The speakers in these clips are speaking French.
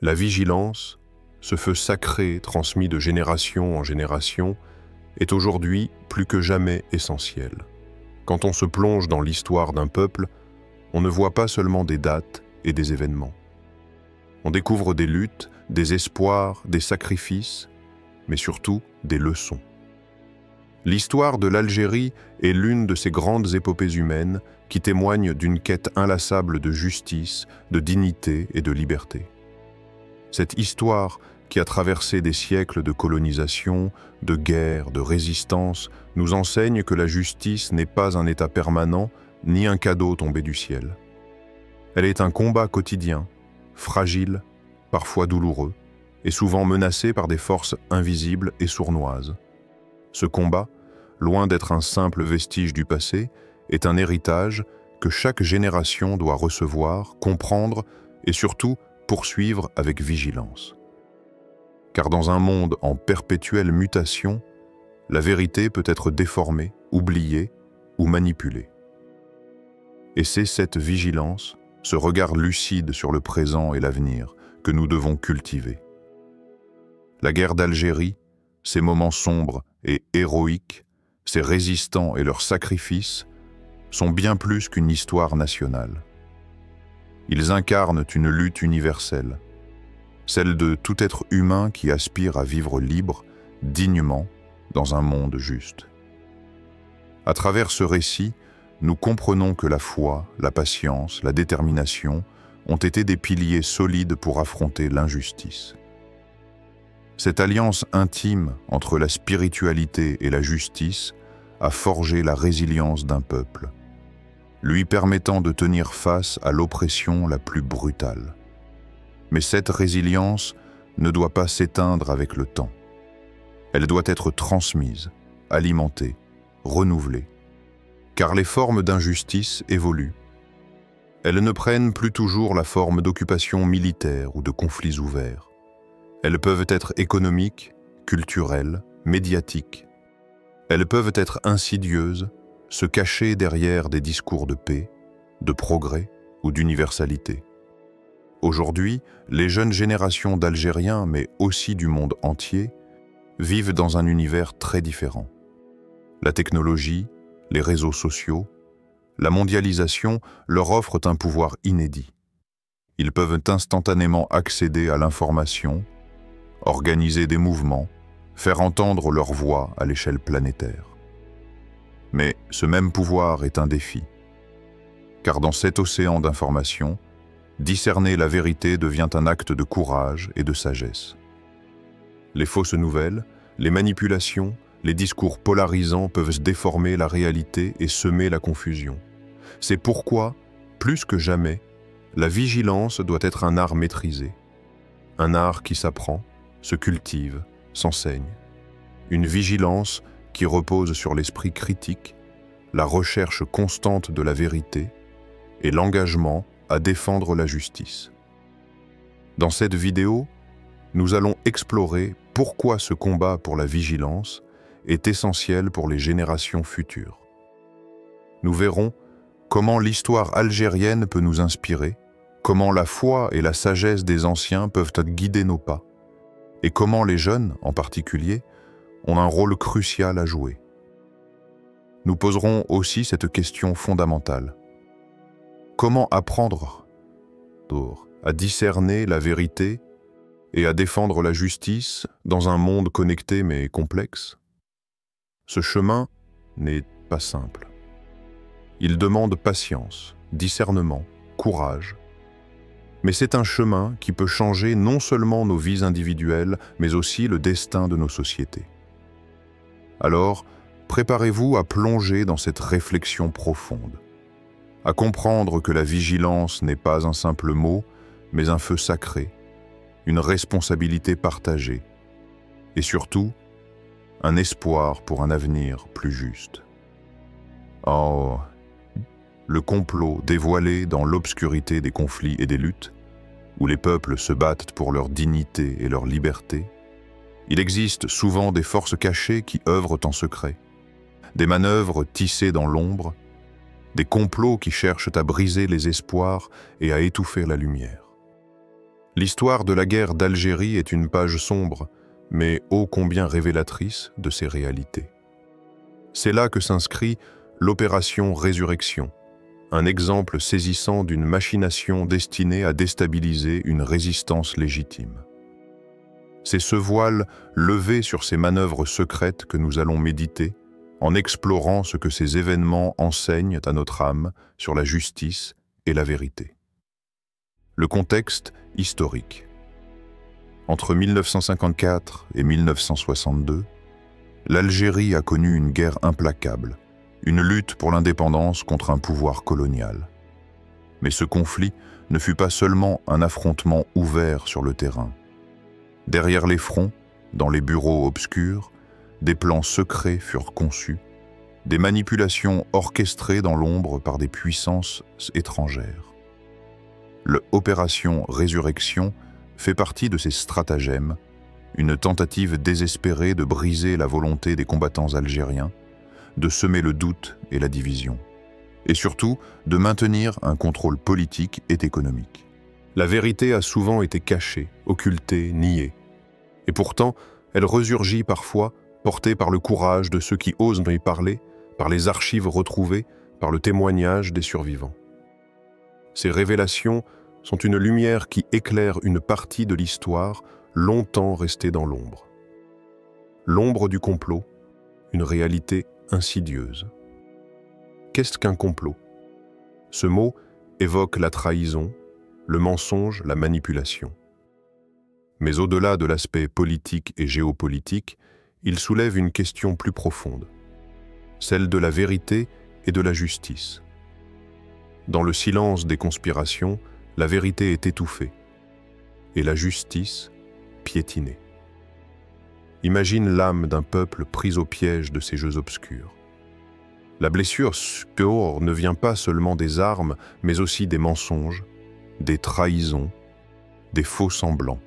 La vigilance, ce feu sacré transmis de génération en génération, est aujourd'hui plus que jamais essentiel. Quand on se plonge dans l'histoire d'un peuple, on ne voit pas seulement des dates et des événements. On découvre des luttes, des espoirs, des sacrifices, mais surtout des leçons. L'histoire de l'Algérie est l'une de ces grandes épopées humaines qui témoignent d'une quête inlassable de justice, de dignité et de liberté. Cette histoire qui a traversé des siècles de colonisation, de guerre, de résistance, nous enseigne que la justice n'est pas un état permanent ni un cadeau tombé du ciel. Elle est un combat quotidien, fragile, parfois douloureux, et souvent menacé par des forces invisibles et sournoises. Ce combat, loin d'être un simple vestige du passé, est un héritage que chaque génération doit recevoir, comprendre et surtout poursuivre avec vigilance. Car dans un monde en perpétuelle mutation, la vérité peut être déformée, oubliée ou manipulée. Et c'est cette vigilance, ce regard lucide sur le présent et l'avenir que nous devons cultiver. La guerre d'Algérie, ces moments sombres et héroïques, ces résistants et leurs sacrifices, sont bien plus qu'une histoire nationale. Ils incarnent une lutte universelle, celle de tout être humain qui aspire à vivre libre, dignement, dans un monde juste. À travers ce récit, nous comprenons que la foi, la patience, la détermination ont été des piliers solides pour affronter l'injustice. Cette alliance intime entre la spiritualité et la justice a forgé la résilience d'un peuple, lui permettant de tenir face à l'oppression la plus brutale. Mais cette résilience ne doit pas s'éteindre avec le temps. Elle doit être transmise, alimentée, renouvelée. Car les formes d'injustice évoluent. Elles ne prennent plus toujours la forme d'occupation militaire ou de conflits ouverts. Elles peuvent être économiques, culturelles, médiatiques. Elles peuvent être insidieuses, se cacher derrière des discours de paix, de progrès ou d'universalité. Aujourd'hui, les jeunes générations d'Algériens, mais aussi du monde entier, vivent dans un univers très différent. La technologie, les réseaux sociaux, la mondialisation leur offrent un pouvoir inédit. Ils peuvent instantanément accéder à l'information, organiser des mouvements, faire entendre leur voix à l'échelle planétaire. Mais ce même pouvoir est un défi. Car dans cet océan d'informations, discerner la vérité devient un acte de courage et de sagesse. Les fausses nouvelles, les manipulations, les discours polarisants peuvent déformer la réalité et semer la confusion. C'est pourquoi, plus que jamais, la vigilance doit être un art maîtrisé. Un art qui s'apprend, se cultive, s'enseigne. Une vigilance qui repose sur l'esprit critique, la recherche constante de la vérité et l'engagement à défendre la justice. Dans cette vidéo, nous allons explorer pourquoi ce combat pour la vigilance est essentiel pour les générations futures. Nous verrons comment l'histoire algérienne peut nous inspirer, comment la foi et la sagesse des anciens peuvent guider nos pas, et comment les jeunes, en particulier, ont un rôle crucial à jouer. Nous poserons aussi cette question fondamentale. Comment apprendre à discerner la vérité et à défendre la justice dans un monde connecté mais complexe? Ce chemin n'est pas simple. Il demande patience, discernement, courage. Mais c'est un chemin qui peut changer non seulement nos vies individuelles, mais aussi le destin de nos sociétés. Alors, préparez-vous à plonger dans cette réflexion profonde, à comprendre que la vigilance n'est pas un simple mot, mais un feu sacré, une responsabilité partagée, et surtout, un espoir pour un avenir plus juste. Oh, le complot dévoilé dans l'obscurité des conflits et des luttes, où les peuples se battent pour leur dignité et leur liberté, il existe souvent des forces cachées qui œuvrent en secret, des manœuvres tissées dans l'ombre, des complots qui cherchent à briser les espoirs et à étouffer la lumière. L'histoire de la guerre d'Algérie est une page sombre, mais ô combien révélatrice de ses réalités. C'est là que s'inscrit l'opération Résurrection, un exemple saisissant d'une machination destinée à déstabiliser une résistance légitime. C'est ce voile levé sur ces manœuvres secrètes que nous allons méditer, en explorant ce que ces événements enseignent à notre âme sur la justice et la vérité. Le contexte historique. Entre 1954 et 1962, l'Algérie a connu une guerre implacable, une lutte pour l'indépendance contre un pouvoir colonial. Mais ce conflit ne fut pas seulement un affrontement ouvert sur le terrain. Derrière les fronts, dans les bureaux obscurs, des plans secrets furent conçus, des manipulations orchestrées dans l'ombre par des puissances étrangères. L'opération Résurrection fait partie de ces stratagèmes, une tentative désespérée de briser la volonté des combattants algériens, de semer le doute et la division, et surtout de maintenir un contrôle politique et économique. La vérité a souvent été cachée, occultée, niée. Et pourtant, elle ressurgit parfois, portée par le courage de ceux qui osent y parler, par les archives retrouvées, par le témoignage des survivants. Ces révélations sont une lumière qui éclaire une partie de l'histoire longtemps restée dans l'ombre. L'ombre du complot, une réalité insidieuse. Qu'est-ce qu'un complot? Ce mot évoque la trahison, le mensonge, la manipulation. Mais au-delà de l'aspect politique et géopolitique, il soulève une question plus profonde, celle de la vérité et de la justice. Dans le silence des conspirations, la vérité est étouffée et la justice piétinée. Imagine l'âme d'un peuple pris au piège de ces jeux obscurs. La blessure ne vient pas seulement des armes, mais aussi des mensonges, des trahisons, des faux semblants.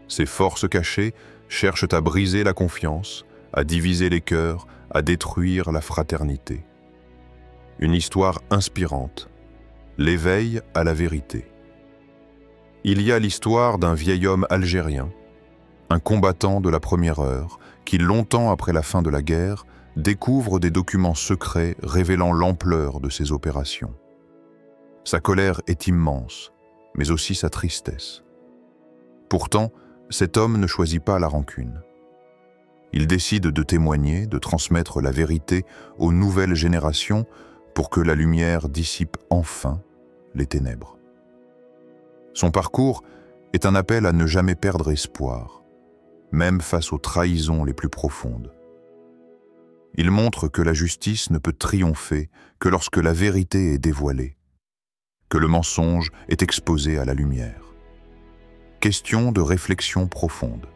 Ces forces cachées cherchent à briser la confiance, à diviser les cœurs, à détruire la fraternité. Une histoire inspirante, l'éveil à la vérité. Il y a l'histoire d'un vieil homme algérien, un combattant de la première heure, qui longtemps après la fin de la guerre, découvre des documents secrets révélant l'ampleur de ses opérations. Sa colère est immense, mais aussi sa tristesse. Pourtant, cet homme ne choisit pas la rancune. Il décide de témoigner, de transmettre la vérité aux nouvelles générations pour que la lumière dissipe enfin les ténèbres. Son parcours est un appel à ne jamais perdre espoir, même face aux trahisons les plus profondes. Il montre que la justice ne peut triompher que lorsque la vérité est dévoilée, que le mensonge est exposé à la lumière. Question de réflexion profonde.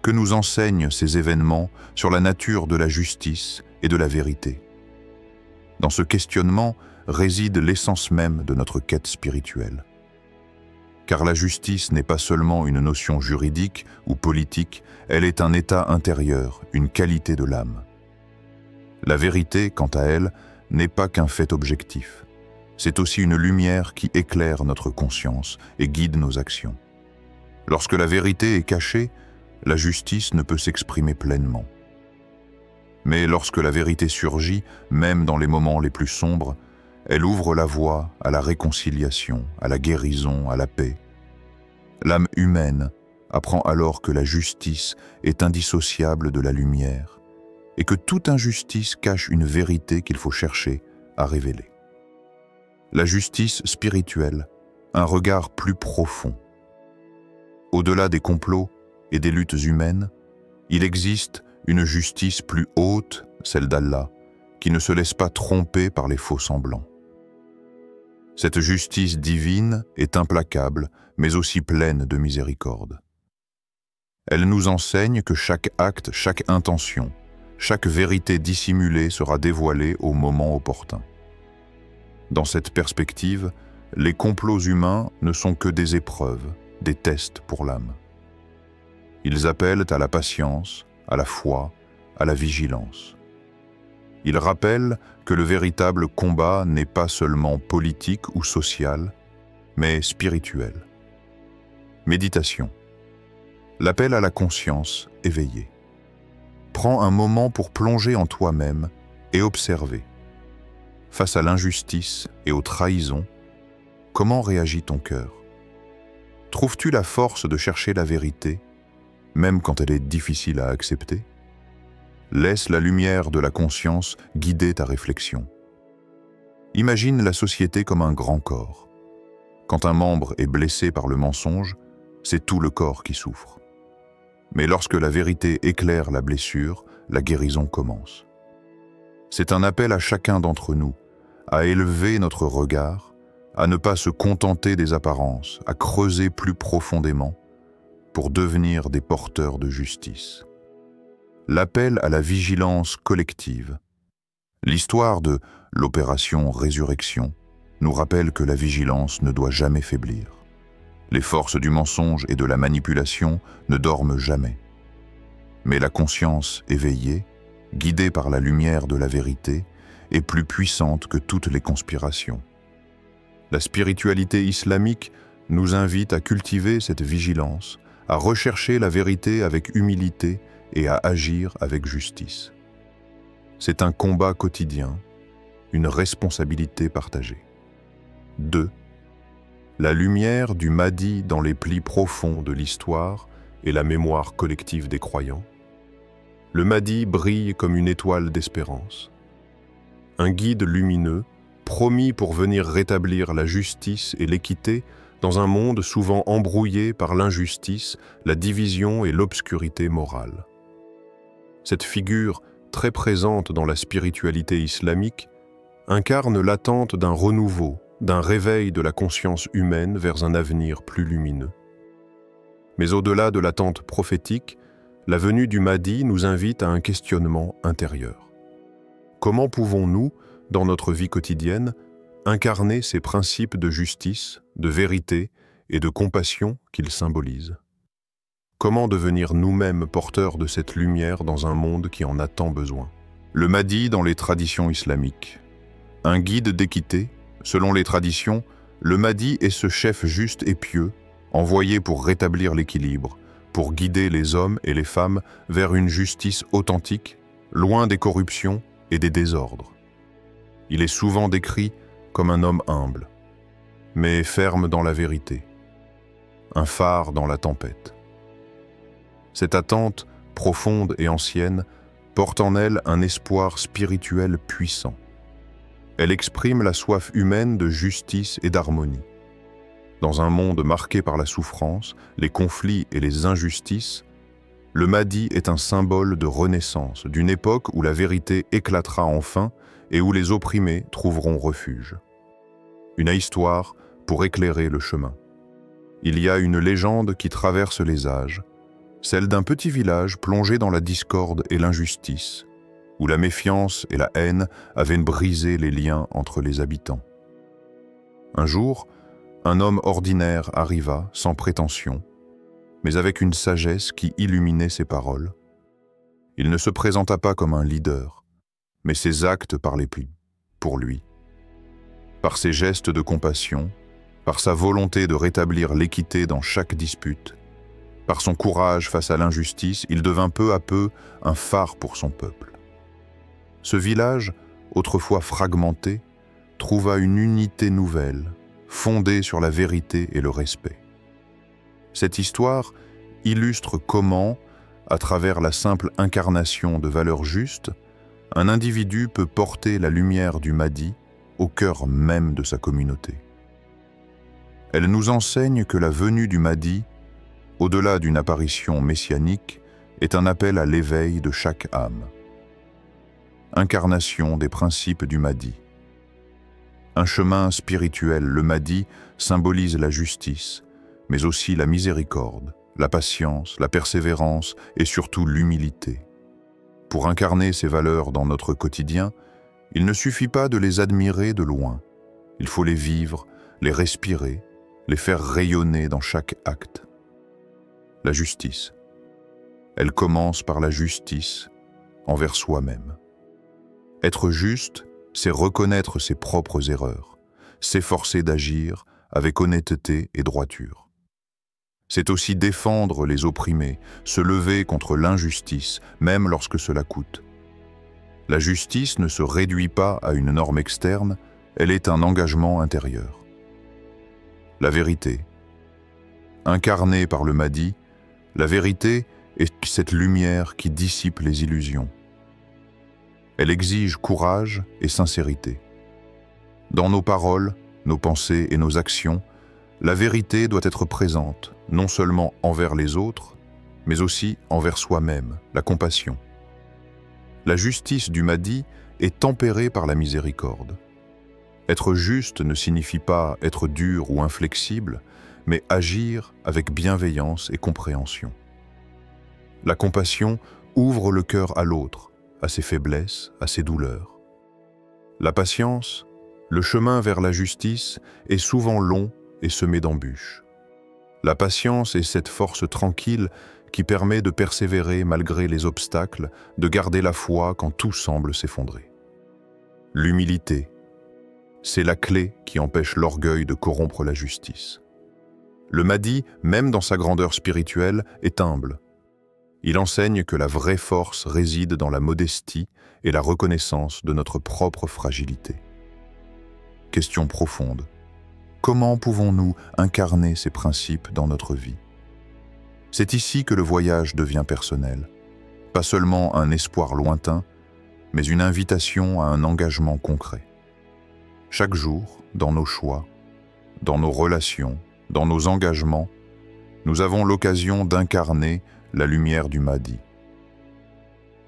Que nous enseignent ces événements sur la nature de la justice et de la vérité? Dans ce questionnement réside l'essence même de notre quête spirituelle. Car la justice n'est pas seulement une notion juridique ou politique, elle est un état intérieur, une qualité de l'âme. La vérité, quant à elle, n'est pas qu'un fait objectif. C'est aussi une lumière qui éclaire notre conscience et guide nos actions. Lorsque la vérité est cachée, la justice ne peut s'exprimer pleinement. Mais lorsque la vérité surgit, même dans les moments les plus sombres, elle ouvre la voie à la réconciliation, à la guérison, à la paix. L'âme humaine apprend alors que la justice est indissociable de la lumière et que toute injustice cache une vérité qu'il faut chercher à révéler. La justice spirituelle, un regard plus profond. Au-delà des complots et des luttes humaines, il existe une justice plus haute, celle d'Allah, qui ne se laisse pas tromper par les faux semblants. Cette justice divine est implacable, mais aussi pleine de miséricorde. Elle nous enseigne que chaque acte, chaque intention, chaque vérité dissimulée sera dévoilée au moment opportun. Dans cette perspective, les complots humains ne sont que des épreuves, des tests pour l'âme. Ils appellent à la patience, à la foi, à la vigilance. Ils rappellent que le véritable combat n'est pas seulement politique ou social, mais spirituel. Méditation. L'appel à la conscience éveillée. Prends un moment pour plonger en toi-même et observer. Face à l'injustice et aux trahisons, comment réagit ton cœur? Trouves-tu la force de chercher la vérité, même quand elle est difficile à accepter? Laisse la lumière de la conscience guider ta réflexion. Imagine la société comme un grand corps. Quand un membre est blessé par le mensonge, c'est tout le corps qui souffre. Mais lorsque la vérité éclaire la blessure, la guérison commence. C'est un appel à chacun d'entre nous, à élever notre regard, à ne pas se contenter des apparences, à creuser plus profondément pour devenir des porteurs de justice. L'appel à la vigilance collective. L'histoire de l'opération Résurrection nous rappelle que la vigilance ne doit jamais faiblir. Les forces du mensonge et de la manipulation ne dorment jamais. Mais la conscience éveillée, guidée par la lumière de la vérité, est plus puissante que toutes les conspirations. La spiritualité islamique nous invite à cultiver cette vigilance, à rechercher la vérité avec humilité et à agir avec justice. C'est un combat quotidien, une responsabilité partagée. 2. La lumière du Mahdi dans les plis profonds de l'histoire et la mémoire collective des croyants. Le Mahdi brille comme une étoile d'espérance. Un guide lumineux, promis pour venir rétablir la justice et l'équité dans un monde souvent embrouillé par l'injustice, la division et l'obscurité morale. Cette figure, très présente dans la spiritualité islamique, incarne l'attente d'un renouveau, d'un réveil de la conscience humaine vers un avenir plus lumineux. Mais au-delà de l'attente prophétique, la venue du Mahdi nous invite à un questionnement intérieur. Comment pouvons-nous, dans notre vie quotidienne, incarner ces principes de justice, de vérité et de compassion qu'il symbolise? Comment devenir nous-mêmes porteurs de cette lumière dans un monde qui en a tant besoin? Le Mahdi dans les traditions islamiques. Un guide d'équité, selon les traditions, le Mahdi est ce chef juste et pieux, envoyé pour rétablir l'équilibre, pour guider les hommes et les femmes vers une justice authentique, loin des corruptions et des désordres. Il est souvent décrit comme un homme humble, mais ferme dans la vérité, un phare dans la tempête. Cette attente, profonde et ancienne, porte en elle un espoir spirituel puissant. Elle exprime la soif humaine de justice et d'harmonie. Dans un monde marqué par la souffrance, les conflits et les injustices, le Mahdi est un symbole de renaissance, d'une époque où la vérité éclatera enfin et où les opprimés trouveront refuge. Une histoire pour éclairer le chemin. Il y a une légende qui traverse les âges, celle d'un petit village plongé dans la discorde et l'injustice, où la méfiance et la haine avaient brisé les liens entre les habitants. Un jour, un homme ordinaire arriva, sans prétention, mais avec une sagesse qui illuminait ses paroles. Il ne se présenta pas comme un leader, mais ses actes parlaient pour lui. Par ses gestes de compassion, par sa volonté de rétablir l'équité dans chaque dispute, par son courage face à l'injustice, il devint peu à peu un phare pour son peuple. Ce village, autrefois fragmenté, trouva une unité nouvelle, fondée sur la vérité et le respect. Cette histoire illustre comment, à travers la simple incarnation de valeurs justes, un individu peut porter la lumière du Mahdi au cœur même de sa communauté. Elle nous enseigne que la venue du Mahdi, au-delà d'une apparition messianique, est un appel à l'éveil de chaque âme. Incarnation des principes du Mahdi. Un chemin spirituel, le Mahdi symbolise la justice, mais aussi la miséricorde, la patience, la persévérance et surtout l'humilité. Pour incarner ces valeurs dans notre quotidien, il ne suffit pas de les admirer de loin. Il faut les vivre, les respirer, les faire rayonner dans chaque acte. La justice. Elle commence par la justice envers soi-même. Être juste, c'est reconnaître ses propres erreurs, s'efforcer d'agir avec honnêteté et droiture. C'est aussi défendre les opprimés, se lever contre l'injustice, même lorsque cela coûte. La justice ne se réduit pas à une norme externe, elle est un engagement intérieur. La vérité. Incarnée par le Mahdi, la vérité est cette lumière qui dissipe les illusions. Elle exige courage et sincérité. Dans nos paroles, nos pensées et nos actions, la vérité doit être présente, non seulement envers les autres, mais aussi envers soi-même, la compassion. La justice du Mahdi est tempérée par la miséricorde. Être juste ne signifie pas être dur ou inflexible, mais agir avec bienveillance et compréhension. La compassion ouvre le cœur à l'autre, à ses faiblesses, à ses douleurs. La patience, le chemin vers la justice, est souvent long et semé d'embûches. La patience est cette force tranquille qui permet de persévérer malgré les obstacles, de garder la foi quand tout semble s'effondrer. L'humilité, c'est la clé qui empêche l'orgueil de corrompre la justice. Le Mahdi, même dans sa grandeur spirituelle, est humble. Il enseigne que la vraie force réside dans la modestie et la reconnaissance de notre propre fragilité. Question profonde. Comment pouvons-nous incarner ces principes dans notre vie? C'est ici que le voyage devient personnel. Pas seulement un espoir lointain, mais une invitation à un engagement concret. Chaque jour, dans nos choix, dans nos relations, dans nos engagements, nous avons l'occasion d'incarner la lumière du Mahdi.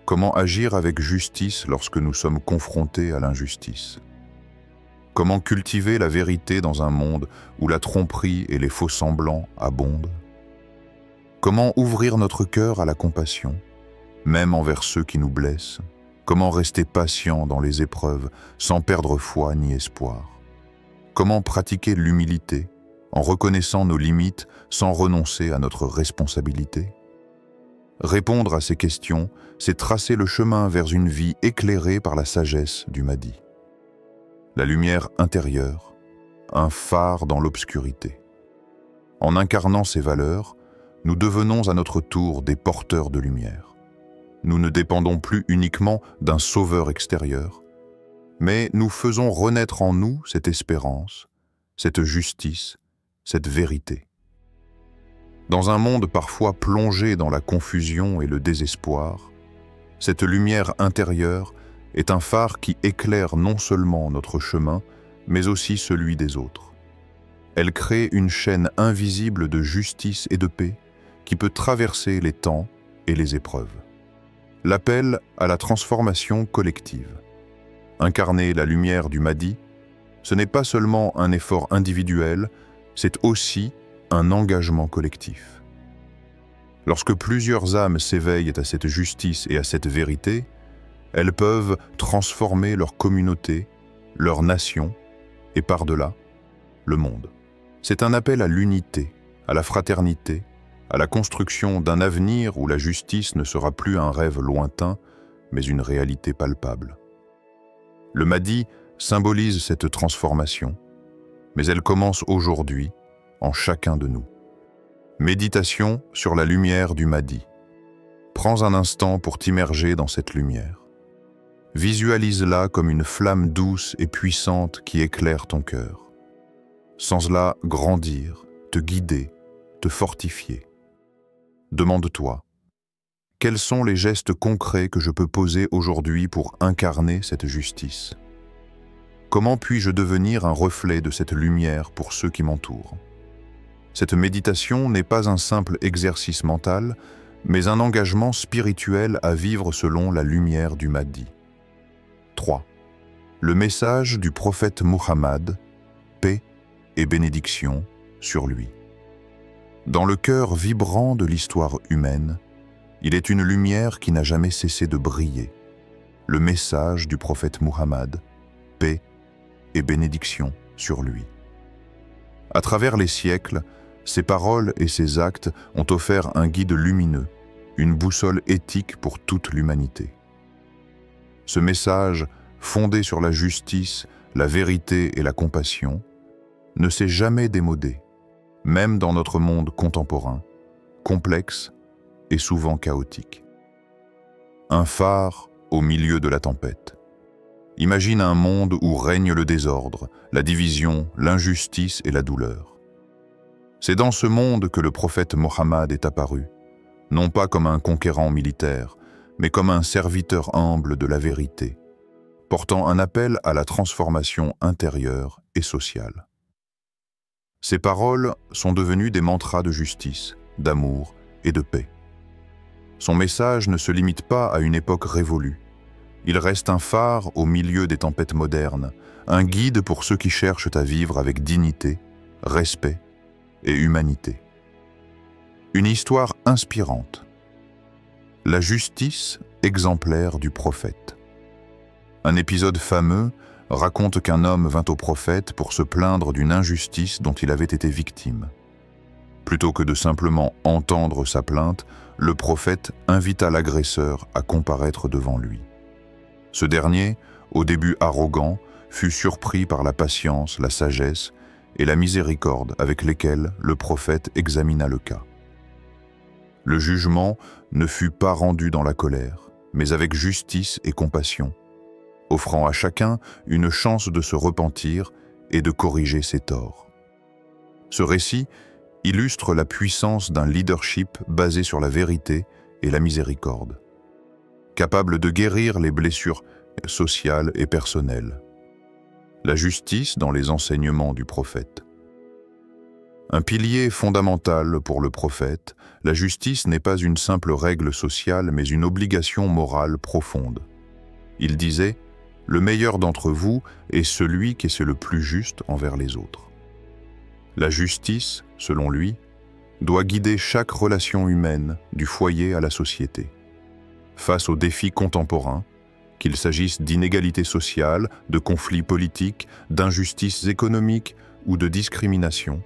Comment agir avec justice lorsque nous sommes confrontés à l'injustice? Comment cultiver la vérité dans un monde où la tromperie et les faux-semblants abondent? Comment ouvrir notre cœur à la compassion, même envers ceux qui nous blessent? Comment rester patient dans les épreuves sans perdre foi ni espoir? Comment pratiquer l'humilité en reconnaissant nos limites sans renoncer à notre responsabilité? Répondre à ces questions, c'est tracer le chemin vers une vie éclairée par la sagesse du Mahdi. La lumière intérieure, un phare dans l'obscurité. En incarnant ces valeurs, nous devenons à notre tour des porteurs de lumière. Nous ne dépendons plus uniquement d'un sauveur extérieur, mais nous faisons renaître en nous cette espérance, cette justice, cette vérité. Dans un monde parfois plongé dans la confusion et le désespoir, cette lumière intérieure est un phare qui éclaire non seulement notre chemin, mais aussi celui des autres. Elle crée une chaîne invisible de justice et de paix qui peut traverser les temps et les épreuves. L'appel à la transformation collective. Incarner la lumière du Mahdi, ce n'est pas seulement un effort individuel, c'est aussi un engagement collectif. Lorsque plusieurs âmes s'éveillent à cette justice et à cette vérité, elles peuvent transformer leur communauté, leur nation et par-delà, le monde. C'est un appel à l'unité, à la fraternité, à la construction d'un avenir où la justice ne sera plus un rêve lointain, mais une réalité palpable. Le Mahdi symbolise cette transformation, mais elle commence aujourd'hui en chacun de nous. Méditation sur la lumière du Mahdi. Prends un instant pour t'immerger dans cette lumière. Visualise-la comme une flamme douce et puissante qui éclaire ton cœur. Sens-la grandir, te guider, te fortifier. Demande-toi, quels sont les gestes concrets que je peux poser aujourd'hui pour incarner cette justice? Comment puis-je devenir un reflet de cette lumière pour ceux qui m'entourent? Cette méditation n'est pas un simple exercice mental, mais un engagement spirituel à vivre selon la lumière du Mahdi. 3. Le message du prophète Muhammad, paix et bénédiction sur lui. Dans le cœur vibrant de l'histoire humaine, il est une lumière qui n'a jamais cessé de briller. Le message du prophète Muhammad, paix et bénédiction sur lui. À travers les siècles, ses paroles et ses actes ont offert un guide lumineux, une boussole éthique pour toute l'humanité. Ce message, fondé sur la justice, la vérité et la compassion, ne s'est jamais démodé. même dans notre monde contemporain, complexe et souvent chaotique. Un phare au milieu de la tempête. Imagine un monde où règne le désordre, la division, l'injustice et la douleur. C'est dans ce monde que le prophète Mohammed est apparu, non pas comme un conquérant militaire, mais comme un serviteur humble de la vérité, portant un appel à la transformation intérieure et sociale. Ces paroles sont devenues des mantras de justice, d'amour et de paix. Son message ne se limite pas à une époque révolue. Il reste un phare au milieu des tempêtes modernes, un guide pour ceux qui cherchent à vivre avec dignité, respect et humanité. Une histoire inspirante. La justice exemplaire du prophète. Un épisode fameux raconte qu'un homme vint au prophète pour se plaindre d'une injustice dont il avait été victime. Plutôt que de simplement entendre sa plainte, le prophète invita l'agresseur à comparaître devant lui. Ce dernier, au début arrogant, fut surpris par la patience, la sagesse et la miséricorde avec lesquelles le prophète examina le cas. Le jugement ne fut pas rendu dans la colère, mais avec justice et compassion, offrant à chacun une chance de se repentir et de corriger ses torts. Ce récit illustre la puissance d'un leadership basé sur la vérité et la miséricorde, capable de guérir les blessures sociales et personnelles. La justice dans les enseignements du prophète. Un pilier fondamental pour le prophète, la justice n'est pas une simple règle sociale, mais une obligation morale profonde. Il disait « Le meilleur d'entre vous est celui qui est le plus juste envers les autres ». La justice, selon lui, doit guider chaque relation humaine, du foyer à la société. Face aux défis contemporains, qu'il s'agisse d'inégalités sociales, de conflits politiques, d'injustices économiques ou de discrimination,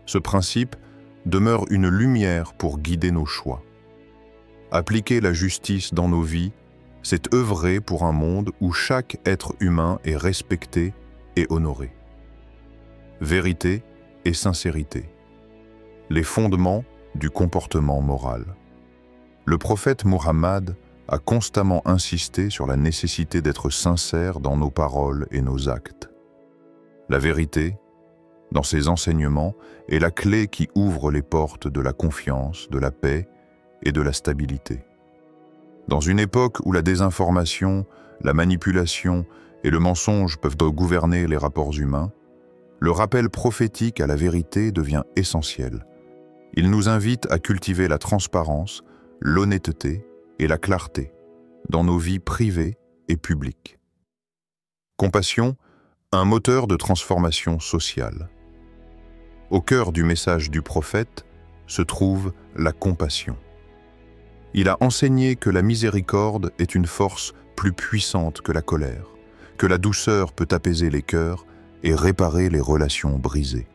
ce principe demeure une lumière pour guider nos choix. Appliquer la justice dans nos vies, c'est œuvrer pour un monde où chaque être humain est respecté et honoré. Vérité et sincérité. Les fondements du comportement moral. Le prophète Mohammed a constamment insisté sur la nécessité d'être sincère dans nos paroles et nos actes. La vérité, dans ses enseignements, est la clé qui ouvre les portes de la confiance, de la paix et de la stabilité. Dans une époque où la désinformation, la manipulation et le mensonge peuvent gouverner les rapports humains, le rappel prophétique à la vérité devient essentiel. Il nous invite à cultiver la transparence, l'honnêteté et la clarté dans nos vies privées et publiques. Compassion, un moteur de transformation sociale. Au cœur du message du prophète se trouve la compassion. Il a enseigné que la miséricorde est une force plus puissante que la colère, que la douceur peut apaiser les cœurs et réparer les relations brisées.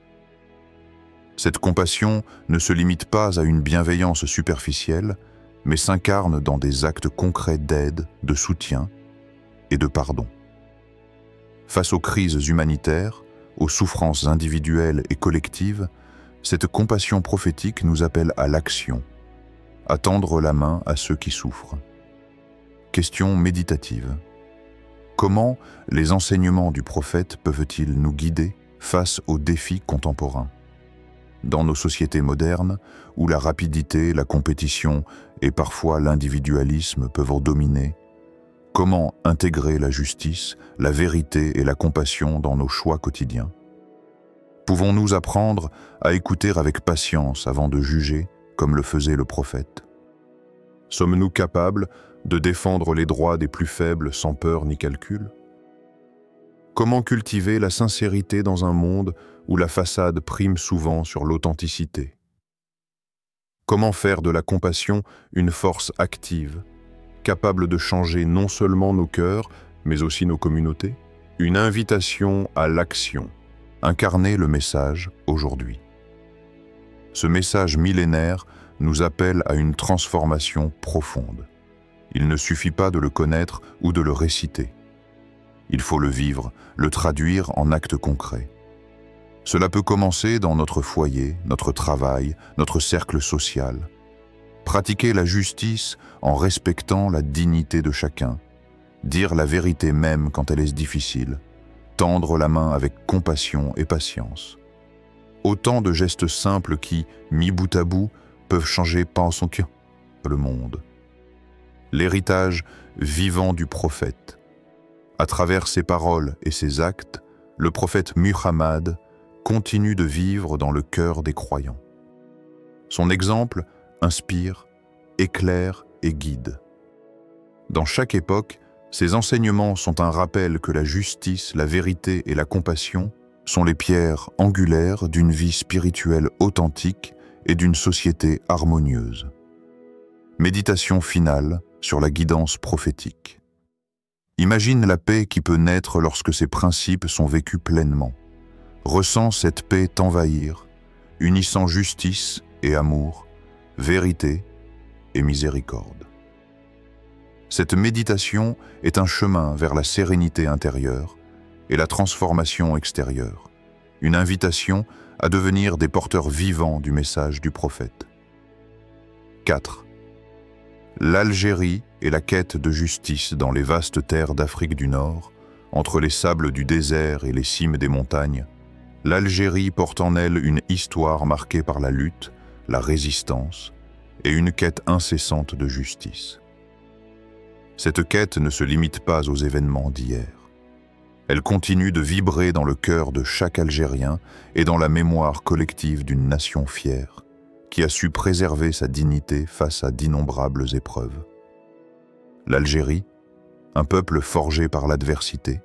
Cette compassion ne se limite pas à une bienveillance superficielle, mais s'incarne dans des actes concrets d'aide, de soutien et de pardon. Face aux crises humanitaires, aux souffrances individuelles et collectives, cette compassion prophétique nous appelle à l'action, à tendre la main à ceux qui souffrent. Question méditative. Comment les enseignements du prophète peuvent-ils nous guider face aux défis contemporains? Dans nos sociétés modernes, où la rapidité, la compétition et parfois l'individualisme peuvent dominer, comment intégrer la justice, la vérité et la compassion dans nos choix quotidiens? Pouvons-nous apprendre à écouter avec patience avant de juger, comme le faisait le prophète? Sommes-nous capables de défendre les droits des plus faibles sans peur ni calcul? Comment cultiver la sincérité dans un monde où la façade prime souvent sur l'authenticité? Comment faire de la compassion une force active, capable de changer non seulement nos cœurs, mais aussi nos communautés? Une invitation à l'action. Incarner le message aujourd'hui. Ce message millénaire nous appelle à une transformation profonde. Il ne suffit pas de le connaître ou de le réciter. Il faut le vivre, le traduire en actes concrets. Cela peut commencer dans notre foyer, notre travail, notre cercle social. Pratiquer la justice en respectant la dignité de chacun, dire la vérité même quand elle est difficile, tendre la main avec compassion et patience. Autant de gestes simples qui, mis bout à bout, peuvent changer pas son cœur le monde. L'héritage vivant du prophète. À travers ses paroles et ses actes, le prophète Muhammad continue de vivre dans le cœur des croyants. Son exemple inspire, éclaire et guide. Dans chaque époque, ses enseignements sont un rappel que la justice, la vérité et la compassion sont les pierres angulaires d'une vie spirituelle authentique et d'une société harmonieuse. Méditation finale sur la guidance prophétique. Imagine la paix qui peut naître lorsque ces principes sont vécus pleinement. Ressens cette paix t'envahir, unissant justice et amour, vérité et miséricorde. Cette méditation est un chemin vers la sérénité intérieure et la transformation extérieure, une invitation à devenir des porteurs vivants du message du prophète. 4. L'Algérie et la quête de justice dans les vastes terres d'Afrique du Nord, entre les sables du désert et les cimes des montagnes, l'Algérie porte en elle une histoire marquée par la lutte, la résistance et une quête incessante de justice. Cette quête ne se limite pas aux événements d'hier. Elle continue de vibrer dans le cœur de chaque Algérien et dans la mémoire collective d'une nation fière, qui a su préserver sa dignité face à d'innombrables épreuves. L'Algérie, un peuple forgé par l'adversité.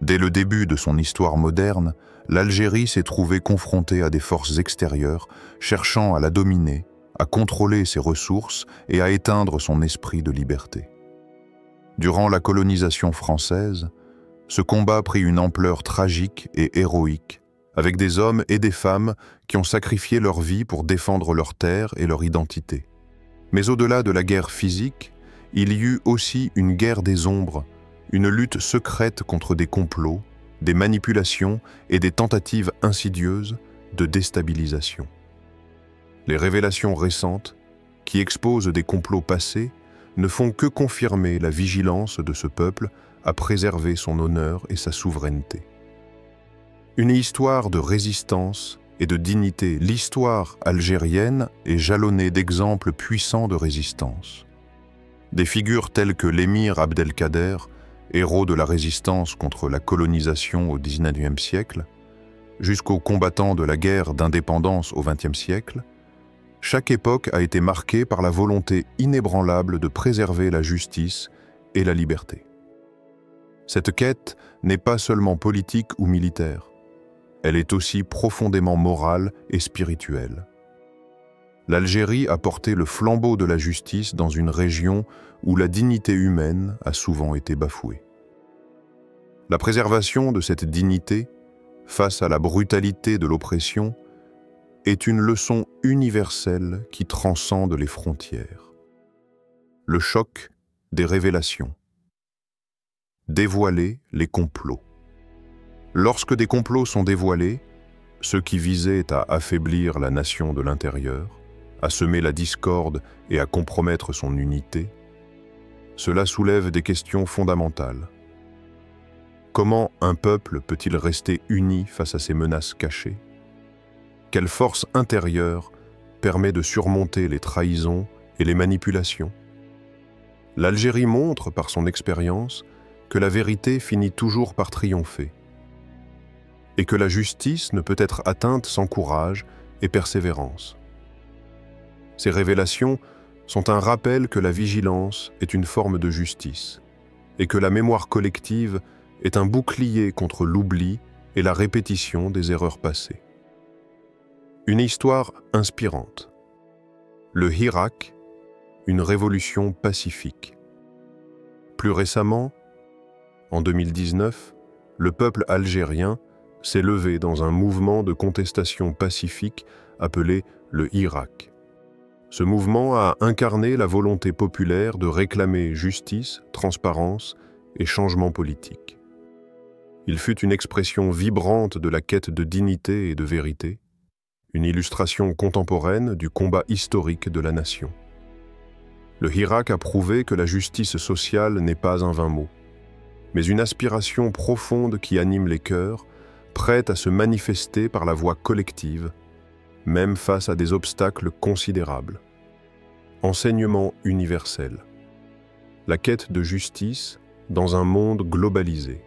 Dès le début de son histoire moderne, l'Algérie s'est trouvée confrontée à des forces extérieures cherchant à la dominer, à contrôler ses ressources et à éteindre son esprit de liberté. Durant la colonisation française, ce combat prit une ampleur tragique et héroïque, avec des hommes et des femmes qui ont sacrifié leur vie pour défendre leur terre et leur identité. Mais au-delà de la guerre physique, il y eut aussi une guerre des ombres, une lutte secrète contre des complots, des manipulations et des tentatives insidieuses de déstabilisation. Les révélations récentes, qui exposent des complots passés, ne font que confirmer la vigilance de ce peuple à préserver son honneur et sa souveraineté. Une histoire de résistance et de dignité, l'histoire algérienne est jalonnée d'exemples puissants de résistance. Des figures telles que l'émir Abdelkader, héros de la résistance contre la colonisation au XIXe siècle, jusqu'aux combattants de la guerre d'indépendance au XXe siècle, chaque époque a été marquée par la volonté inébranlable de préserver la justice et la liberté. Cette quête n'est pas seulement politique ou militaire, elle est aussi profondément morale et spirituelle. L'Algérie a porté le flambeau de la justice dans une région où la dignité humaine a souvent été bafouée. La préservation de cette dignité, face à la brutalité de l'oppression, est une leçon universelle qui transcende les frontières. Le choc des révélations. Dévoiler les complots. Lorsque des complots sont dévoilés, ceux qui visaient à affaiblir la nation de l'intérieur, à semer la discorde et à compromettre son unité, cela soulève des questions fondamentales. Comment un peuple peut-il rester uni face à ces menaces cachées? Quelle force intérieure permet de surmonter les trahisons et les manipulations? L'Algérie montre par son expérience que la vérité finit toujours par triompher et que la justice ne peut être atteinte sans courage et persévérance. Ces révélations sont un rappel que la vigilance est une forme de justice et que la mémoire collective est un bouclier contre l'oubli et la répétition des erreurs passées. Une histoire inspirante. Le Hirak, une révolution pacifique. Plus récemment, en 2019, le peuple algérien s'est levé dans un mouvement de contestation pacifique appelé le Hirak. Ce mouvement a incarné la volonté populaire de réclamer justice, transparence et changement politique. Il fut une expression vibrante de la quête de dignité et de vérité, une illustration contemporaine du combat historique de la nation. Le Hirak a prouvé que la justice sociale n'est pas un vain mot, mais une aspiration profonde qui anime les cœurs, prête à se manifester par la voie collective, même face à des obstacles considérables. Enseignement universel. La quête de justice dans un monde globalisé.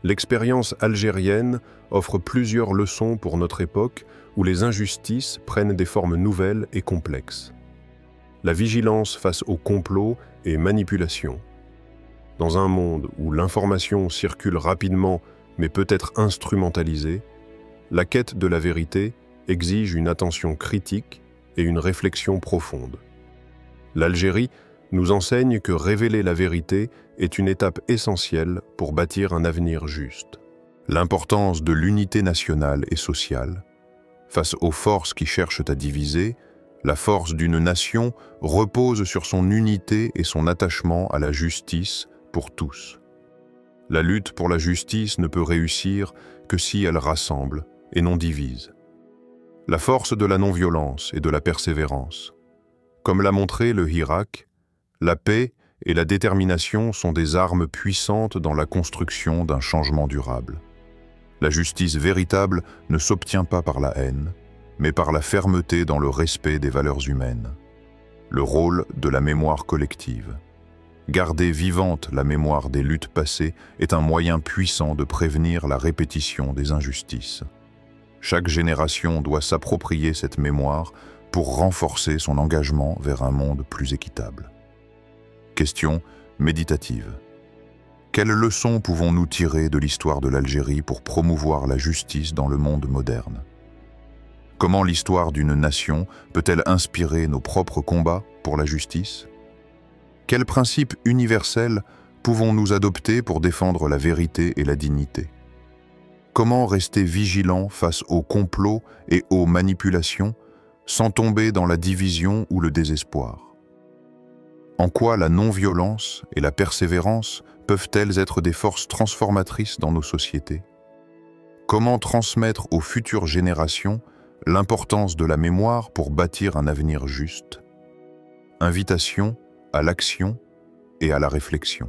L'expérience algérienne offre plusieurs leçons pour notre époque où les injustices prennent des formes nouvelles et complexes. La vigilance face aux complots et manipulations. Dans un monde où l'information circule rapidement mais peut être instrumentalisée, la quête de la vérité exige une attention critique et une réflexion profonde. L'Algérie nous enseigne que révéler la vérité est une étape essentielle pour bâtir un avenir juste. L'importance de l'unité nationale et sociale. Face aux forces qui cherchent à diviser, la force d'une nation repose sur son unité et son attachement à la justice pour tous. La lutte pour la justice ne peut réussir que si elle rassemble et non divise. La force de la non-violence et de la persévérance. Comme l'a montré le Hirak, la paix et la détermination sont des armes puissantes dans la construction d'un changement durable. La justice véritable ne s'obtient pas par la haine, mais par la fermeté dans le respect des valeurs humaines. Le rôle de la mémoire collective. Garder vivante la mémoire des luttes passées est un moyen puissant de prévenir la répétition des injustices. Chaque génération doit s'approprier cette mémoire pour renforcer son engagement vers un monde plus équitable. Question méditative. Quelles leçons pouvons-nous tirer de l'histoire de l'Algérie pour promouvoir la justice dans le monde moderne? Comment l'histoire d'une nation peut-elle inspirer nos propres combats pour la justice? Quels principes universels pouvons-nous adopter pour défendre la vérité et la dignité? Comment rester vigilant face aux complots et aux manipulations sans tomber dans la division ou le désespoir? En quoi la non-violence et la persévérance peuvent-elles être des forces transformatrices dans nos sociétés? Comment transmettre aux futures générations l'importance de la mémoire pour bâtir un avenir juste? Invitation à l'action et à la réflexion.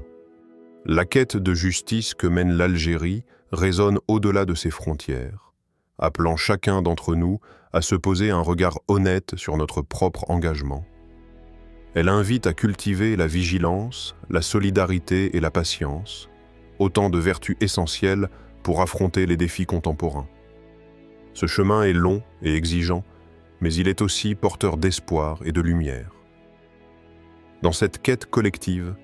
La quête de justice que mène l'Algérie résonne au-delà de ses frontières, appelant chacun d'entre nous à se poser un regard honnête sur notre propre engagement. Elle invite à cultiver la vigilance, la solidarité et la patience, autant de vertus essentielles pour affronter les défis contemporains. Ce chemin est long et exigeant, mais il est aussi porteur d'espoir et de lumière. Dans cette quête collective,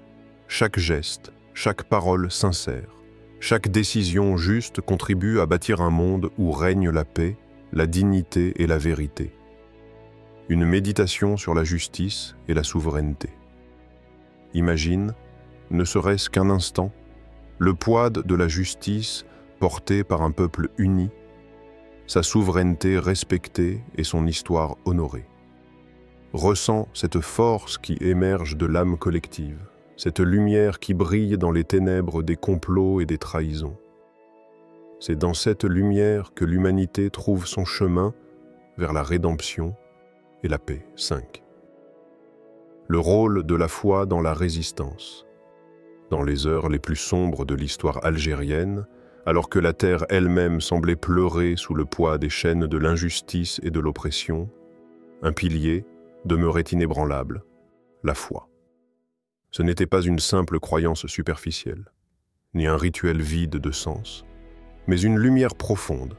chaque geste, chaque parole sincère, chaque décision juste contribue à bâtir un monde où règne la paix, la dignité et la vérité. Une méditation sur la justice et la souveraineté. Imagine, ne serait-ce qu'un instant, le poids de la justice porté par un peuple uni, sa souveraineté respectée et son histoire honorée. Ressens cette force qui émerge de l'âme collective, cette lumière qui brille dans les ténèbres des complots et des trahisons. C'est dans cette lumière que l'humanité trouve son chemin vers la rédemption et la paix. 5. Le rôle de la foi dans la résistance. Dans les heures les plus sombres de l'histoire algérienne, alors que la terre elle-même semblait pleurer sous le poids des chaînes de l'injustice et de l'oppression, un pilier demeurait inébranlable, la foi. Ce n'était pas une simple croyance superficielle, ni un rituel vide de sens, mais une lumière profonde,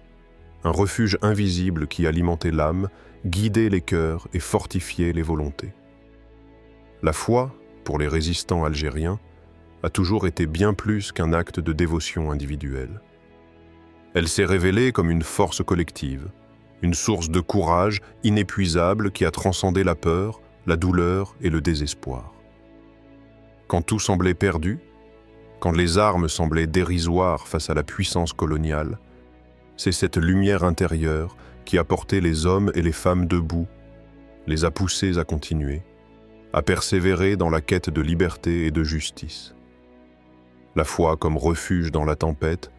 un refuge invisible qui alimentait l'âme, guidait les cœurs et fortifiait les volontés. La foi, pour les résistants algériens, a toujours été bien plus qu'un acte de dévotion individuelle. Elle s'est révélée comme une force collective, une source de courage inépuisable qui a transcendé la peur, la douleur et le désespoir. Quand tout semblait perdu, quand les armes semblaient dérisoires face à la puissance coloniale, c'est cette lumière intérieure qui a porté les hommes et les femmes debout, les a poussés à continuer, à persévérer dans la quête de liberté et de justice. La foi comme refuge dans la tempête,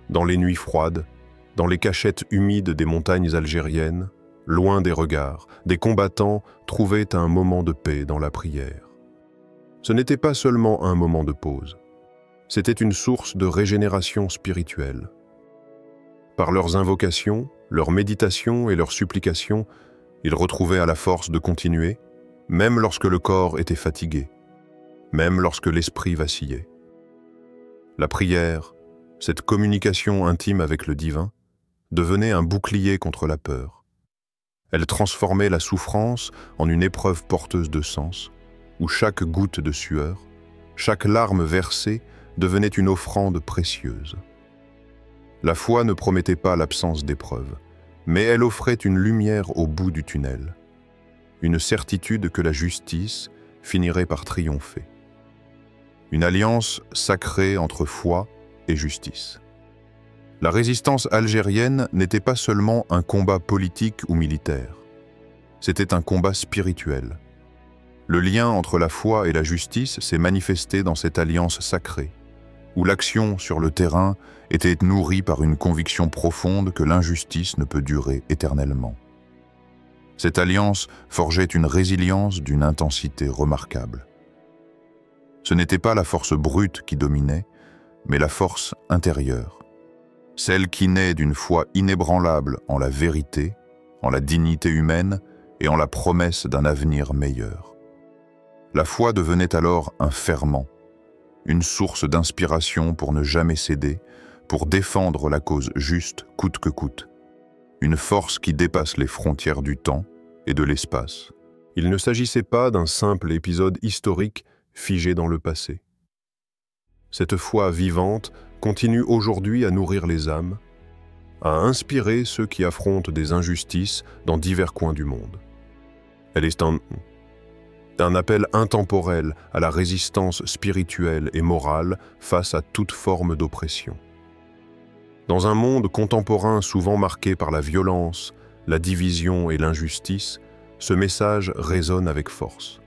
dans les nuits froides, dans les cachettes humides des montagnes algériennes, loin des regards, des combattants trouvaient un moment de paix dans la prière. Ce n'était pas seulement un moment de pause, c'était une source de régénération spirituelle. Par leurs invocations, leurs méditations et leurs supplications, ils retrouvaient à la force de continuer, même lorsque le corps était fatigué, même lorsque l'esprit vacillait. La prière, cette communication intime avec le divin, devenait un bouclier contre la peur. Elle transformait la souffrance en une épreuve porteuse de sens, où chaque goutte de sueur, chaque larme versée devenait une offrande précieuse. La foi ne promettait pas l'absence d'épreuves, mais elle offrait une lumière au bout du tunnel, une certitude que la justice finirait par triompher. Une alliance sacrée entre foi et justice. La résistance algérienne n'était pas seulement un combat politique ou militaire, c'était un combat spirituel. Le lien entre la foi et la justice s'est manifesté dans cette alliance sacrée, où l'action sur le terrain était nourrie par une conviction profonde que l'injustice ne peut durer éternellement. Cette alliance forgeait une résilience d'une intensité remarquable. Ce n'était pas la force brute qui dominait, mais la force intérieure, celle qui naît d'une foi inébranlable en la vérité, en la dignité humaine et en la promesse d'un avenir meilleur. La foi devenait alors un ferment, une source d'inspiration pour ne jamais céder, pour défendre la cause juste coûte que coûte, une force qui dépasse les frontières du temps et de l'espace. Il ne s'agissait pas d'un simple épisode historique figé dans le passé. Cette foi vivante continue aujourd'hui à nourrir les âmes, à inspirer ceux qui affrontent des injustices dans divers coins du monde. Elle est un appel intemporel à la résistance spirituelle et morale face à toute forme d'oppression. Dans un monde contemporain souvent marqué par la violence, la division et l'injustice, ce message résonne avec force.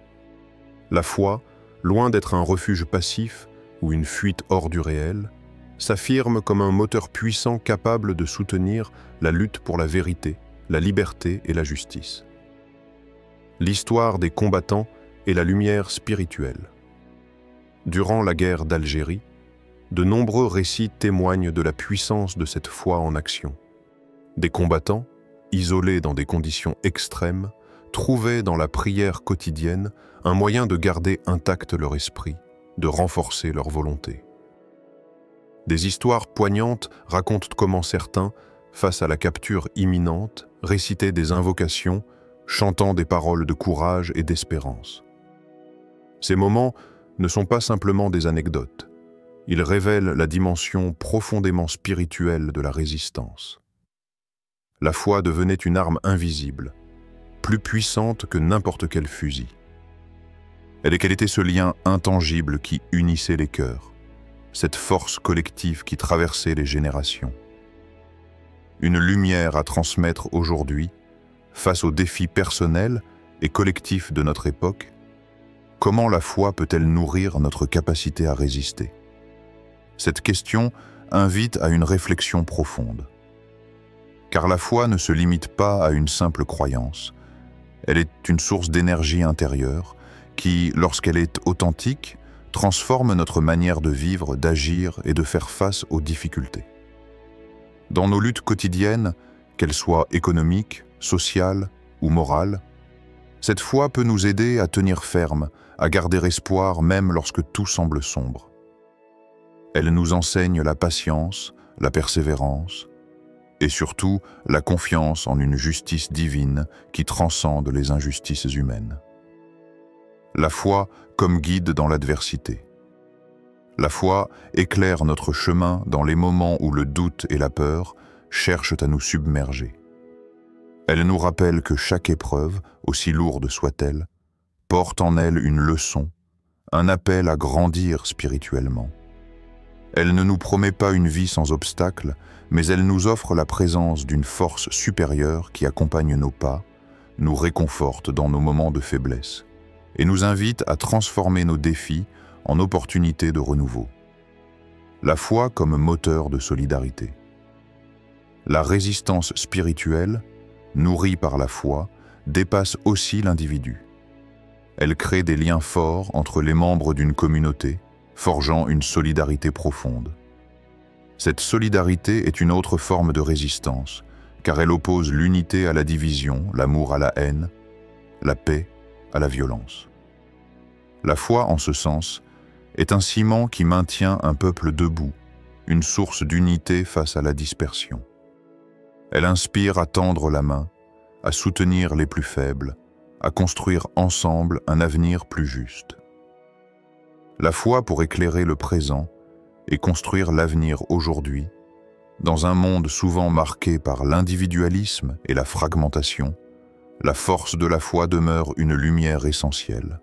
La foi, loin d'être un refuge passif ou une fuite hors du réel, s'affirme comme un moteur puissant capable de soutenir la lutte pour la vérité, la liberté et la justice. L'histoire des combattants est la lumière spirituelle. Durant la guerre d'Algérie, de nombreux récits témoignent de la puissance de cette foi en action. Des combattants, isolés dans des conditions extrêmes, trouvaient dans la prière quotidienne un moyen de garder intact leur esprit, de renforcer leur volonté. Des histoires poignantes racontent comment certains, face à la capture imminente, récitaient des invocations, chantant des paroles de courage et d'espérance. Ces moments ne sont pas simplement des anecdotes. Ils révèlent la dimension profondément spirituelle de la résistance. La foi devenait une arme invisible, plus puissante que n'importe quel fusil. Elle était ce lien intangible qui unissait les cœurs, cette force collective qui traversait les générations. Une lumière à transmettre aujourd'hui, face aux défis personnels et collectifs de notre époque. Comment la foi peut-elle nourrir notre capacité à résister? Cette question invite à une réflexion profonde. Car la foi ne se limite pas à une simple croyance. Elle est une source d'énergie intérieure qui, lorsqu'elle est authentique, transforme notre manière de vivre, d'agir et de faire face aux difficultés. Dans nos luttes quotidiennes, qu'elles soient économiques, sociales ou morales, cette foi peut nous aider à tenir ferme, à garder espoir même lorsque tout semble sombre. Elle nous enseigne la patience, la persévérance et surtout la confiance en une justice divine qui transcende les injustices humaines. La foi comme guide dans l'adversité. La foi éclaire notre chemin dans les moments où le doute et la peur cherchent à nous submerger. Elle nous rappelle que chaque épreuve, aussi lourde soit-elle, porte en elle une leçon, un appel à grandir spirituellement. Elle ne nous promet pas une vie sans obstacles, mais elle nous offre la présence d'une force supérieure qui accompagne nos pas, nous réconforte dans nos moments de faiblesse et nous invite à transformer nos défis en opportunités de renouveau. la foi comme moteur de solidarité. La résistance spirituelle, nourrie par la foi, dépasse aussi l'individu. Elle crée des liens forts entre les membres d'une communauté, forgeant une solidarité profonde. Cette solidarité est une autre forme de résistance, car elle oppose l'unité à la division, l'amour à la haine, la paix à la violence. La foi, en ce sens, est un ciment qui maintient un peuple debout, une source d'unité face à la dispersion. Elle inspire à tendre la main, à soutenir les plus faibles, à construire ensemble un avenir plus juste. La foi pour éclairer le présent et construire l'avenir aujourd'hui, dans un monde souvent marqué par l'individualisme et la fragmentation, la force de la foi demeure une lumière essentielle.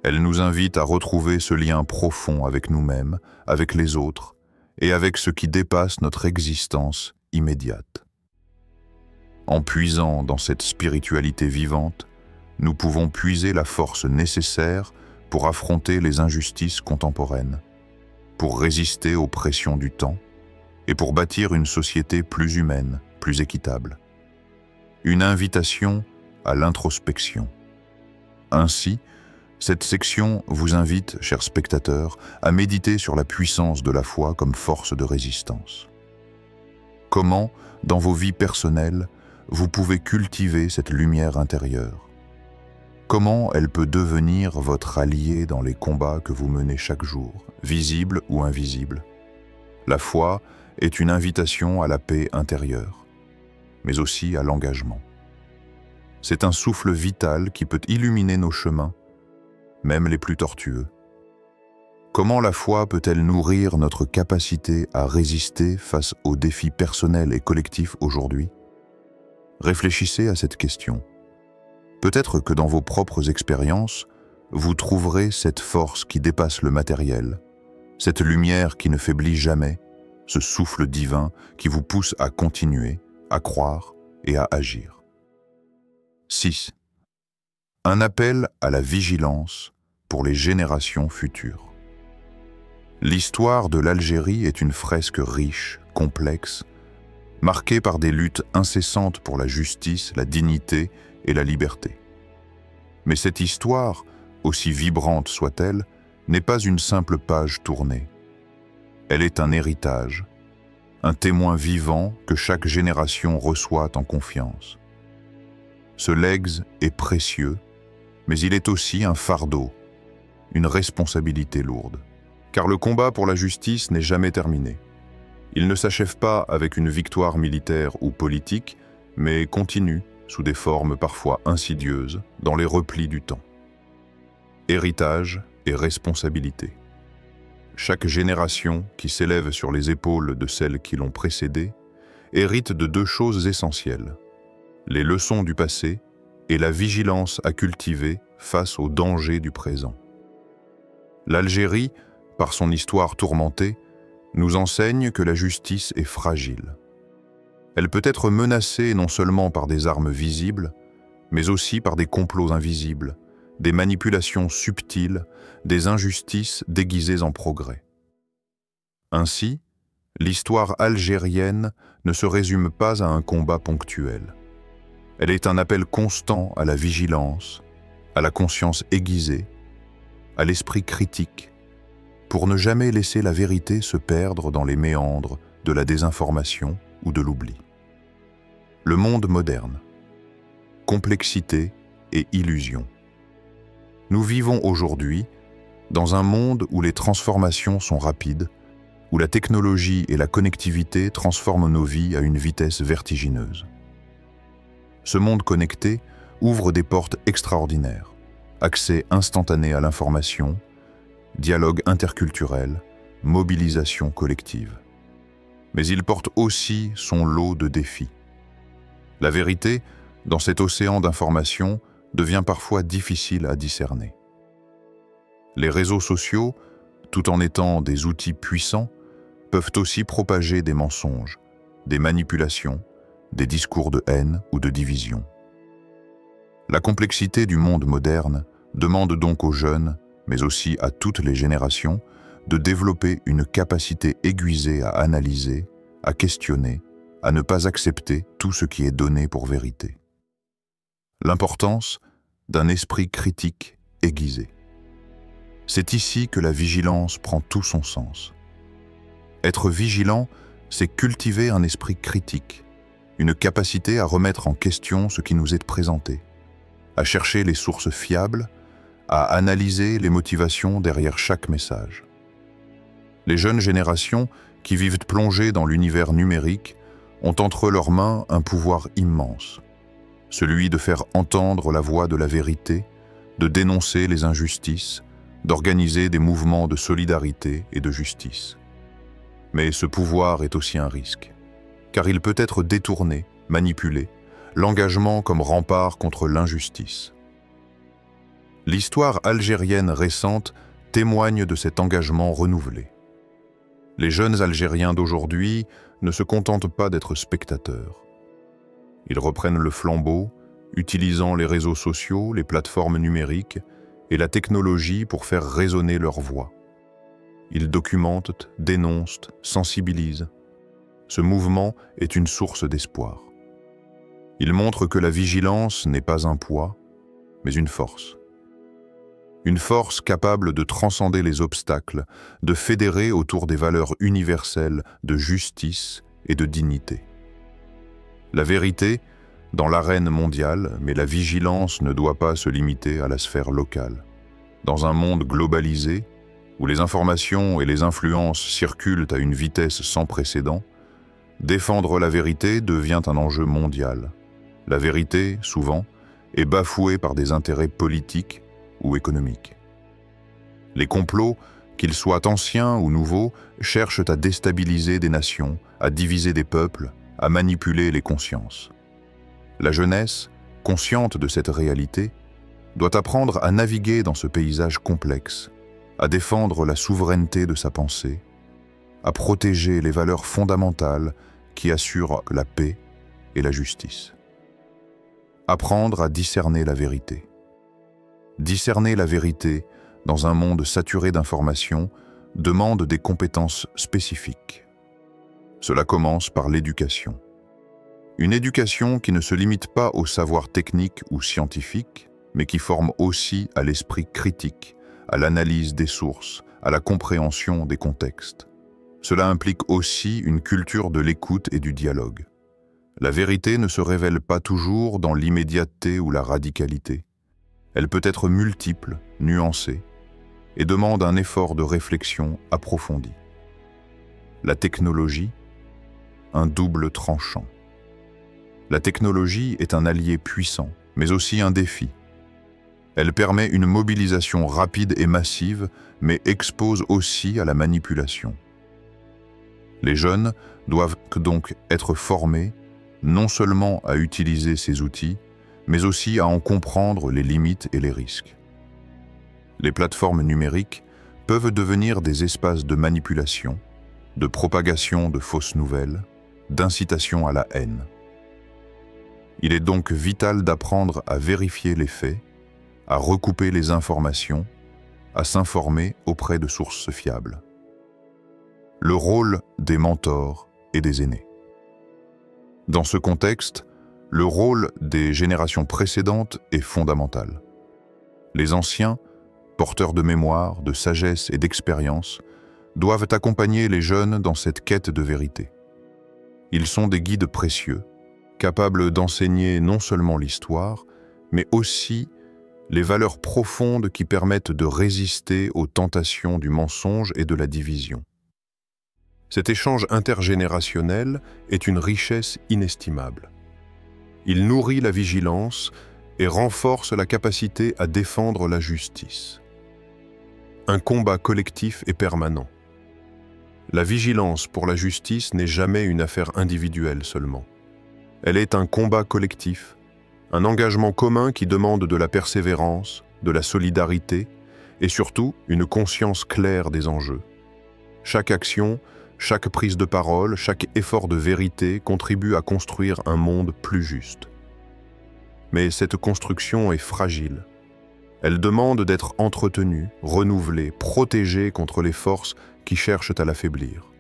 Elle nous invite à retrouver ce lien profond avec nous-mêmes, avec les autres et avec ce qui dépasse notre existence immédiate. En puisant dans cette spiritualité vivante, nous pouvons puiser la force nécessaire pour affronter les injustices contemporaines, pour résister aux pressions du temps et pour bâtir une société plus humaine, plus équitable. Une invitation à l'introspection. Ainsi, cette section vous invite, chers spectateurs, à méditer sur la puissance de la foi comme force de résistance. Comment, dans vos vies personnelles, vous pouvez cultiver cette lumière intérieure? Comment elle peut devenir votre allié dans les combats que vous menez chaque jour, visibles ou invisibles? La foi est une invitation à la paix intérieure, mais aussi à l'engagement. C'est un souffle vital qui peut illuminer nos chemins, même les plus tortueux. Comment la foi peut-elle nourrir notre capacité à résister face aux défis personnels et collectifs aujourd'hui? Réfléchissez à cette question. Peut-être que dans vos propres expériences, vous trouverez cette force qui dépasse le matériel, cette lumière qui ne faiblit jamais, ce souffle divin qui vous pousse à continuer, à croire et à agir. 6. Un appel à la vigilance pour les générations futures. L'histoire de l'Algérie est une fresque riche, complexe, marquée par des luttes incessantes pour la justice, la dignité et la liberté. Mais cette histoire, aussi vibrante soit-elle, n'est pas une simple page tournée. Elle est un héritage, un témoin vivant que chaque génération reçoit en confiance. Ce legs est précieux, mais il est aussi un fardeau, une responsabilité lourde. Car le combat pour la justice n'est jamais terminé. Il ne s'achève pas avec une victoire militaire ou politique, mais continue, sous des formes parfois insidieuses, dans les replis du temps. Héritage et responsabilité. Chaque génération qui s'élève sur les épaules de celles qui l'ont précédée hérite de deux choses essentielles: les leçons du passé et la vigilance à cultiver face aux dangers du présent. L'Algérie, par son histoire tourmentée, nous enseigne que la justice est fragile. Elle peut être menacée non seulement par des armes visibles, mais aussi par des complots invisibles, des manipulations subtiles, des injustices déguisées en progrès. Ainsi, l'histoire algérienne ne se résume pas à un combat ponctuel. Elle est un appel constant à la vigilance, à la conscience aiguisée, à l'esprit critique, pour ne jamais laisser la vérité se perdre dans les méandres de la désinformation ou de l'oubli. Le monde moderne. Complexité et illusion. Nous vivons aujourd'hui dans un monde où les transformations sont rapides, où la technologie et la connectivité transforment nos vies à une vitesse vertigineuse. Ce monde connecté ouvre des portes extraordinaires, accès instantané à l'information, dialogue interculturel, mobilisation collective. Mais il porte aussi son lot de défis. La vérité, dans cet océan d'informations, devient parfois difficile à discerner. Les réseaux sociaux, tout en étant des outils puissants, peuvent aussi propager des mensonges, des manipulations, des discours de haine ou de division. La complexité du monde moderne demande donc aux jeunes, mais aussi à toutes les générations, de développer une capacité aiguisée à analyser, à questionner, à ne pas accepter tout ce qui est donné pour vérité. L'importance d'un esprit critique aiguisé. C'est ici que la vigilance prend tout son sens. Être vigilant, c'est cultiver un esprit critique, une capacité à remettre en question ce qui nous est présenté, à chercher les sources fiables, à analyser les motivations derrière chaque message. Les jeunes générations qui vivent plongées dans l'univers numérique ont entre leurs mains un pouvoir immense, celui de faire entendre la voix de la vérité, de dénoncer les injustices, d'organiser des mouvements de solidarité et de justice. Mais ce pouvoir est aussi un risque, car il peut être détourné, manipulé, l'engagement comme rempart contre l'injustice. L'histoire algérienne récente témoigne de cet engagement renouvelé. Les jeunes Algériens d'aujourd'hui ne se contentent pas d'être spectateurs. Ils reprennent le flambeau, utilisant les réseaux sociaux, les plateformes numériques et la technologie pour faire résonner leur voix. Ils documentent, dénoncent, sensibilisent. Ce mouvement est une source d'espoir. Il montre que la vigilance n'est pas un poids, mais une force. Une force capable de transcender les obstacles, de fédérer autour des valeurs universelles de justice et de dignité. La vérité, dans l'arène mondiale, mais la vigilance ne doit pas se limiter à la sphère locale. Dans un monde globalisé, où les informations et les influences circulent à une vitesse sans précédent, défendre la vérité devient un enjeu mondial. La vérité, souvent, est bafouée par des intérêts politiques ou économiques. Les complots, qu'ils soient anciens ou nouveaux, cherchent à déstabiliser des nations, à diviser des peuples, à manipuler les consciences. La jeunesse, consciente de cette réalité, doit apprendre à naviguer dans ce paysage complexe, à défendre la souveraineté de sa pensée, à protéger les valeurs fondamentales qui assurent la paix et la justice. Apprendre à discerner la vérité. Discerner la vérité dans un monde saturé d'informations demande des compétences spécifiques. Cela commence par l'éducation. Une éducation qui ne se limite pas au savoir technique ou scientifique, mais qui forme aussi à l'esprit critique, à l'analyse des sources, à la compréhension des contextes. Cela implique aussi une culture de l'écoute et du dialogue. La vérité ne se révèle pas toujours dans l'immédiateté ou la radicalité. Elle peut être multiple, nuancée, et demande un effort de réflexion approfondi. La technologie, un double tranchant. La technologie est un allié puissant, mais aussi un défi. Elle permet une mobilisation rapide et massive, mais expose aussi à la manipulation. Les jeunes doivent donc être formés non seulement à utiliser ces outils, mais aussi à en comprendre les limites et les risques. Les plateformes numériques peuvent devenir des espaces de manipulation, de propagation de fausses nouvelles, d'incitation à la haine. Il est donc vital d'apprendre à vérifier les faits, à recouper les informations, à s'informer auprès de sources fiables. Le rôle des mentors et des aînés. Dans ce contexte, le rôle des générations précédentes est fondamental. Les anciens, porteurs de mémoire, de sagesse et d'expérience, doivent accompagner les jeunes dans cette quête de vérité. Ils sont des guides précieux, capables d'enseigner non seulement l'histoire, mais aussi les valeurs profondes qui permettent de résister aux tentations du mensonge et de la division. Cet échange intergénérationnel est une richesse inestimable. Il nourrit la vigilance et renforce la capacité à défendre la justice. Un combat collectif et permanent. La vigilance pour la justice n'est jamais une affaire individuelle seulement. Elle est un combat collectif, un engagement commun qui demande de la persévérance, de la solidarité et surtout une conscience claire des enjeux. Chaque action, chaque prise de parole, chaque effort de vérité contribue à construire un monde plus juste. Mais cette construction est fragile. Elle demande d'être entretenue, renouvelée, protégée contre les forces qui cherchent à l'affaiblir.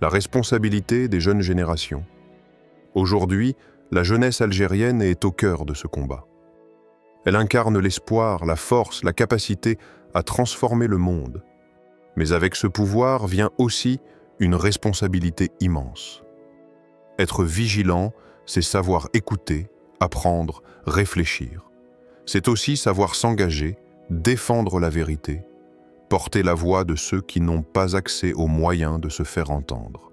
La responsabilité des jeunes générations. Aujourd'hui, la jeunesse algérienne est au cœur de ce combat. Elle incarne l'espoir, la force, la capacité à transformer le monde. Mais avec ce pouvoir vient aussi une responsabilité immense. Être vigilant, c'est savoir écouter, apprendre, réfléchir. C'est aussi savoir s'engager, défendre la vérité, porter la voix de ceux qui n'ont pas accès aux moyens de se faire entendre.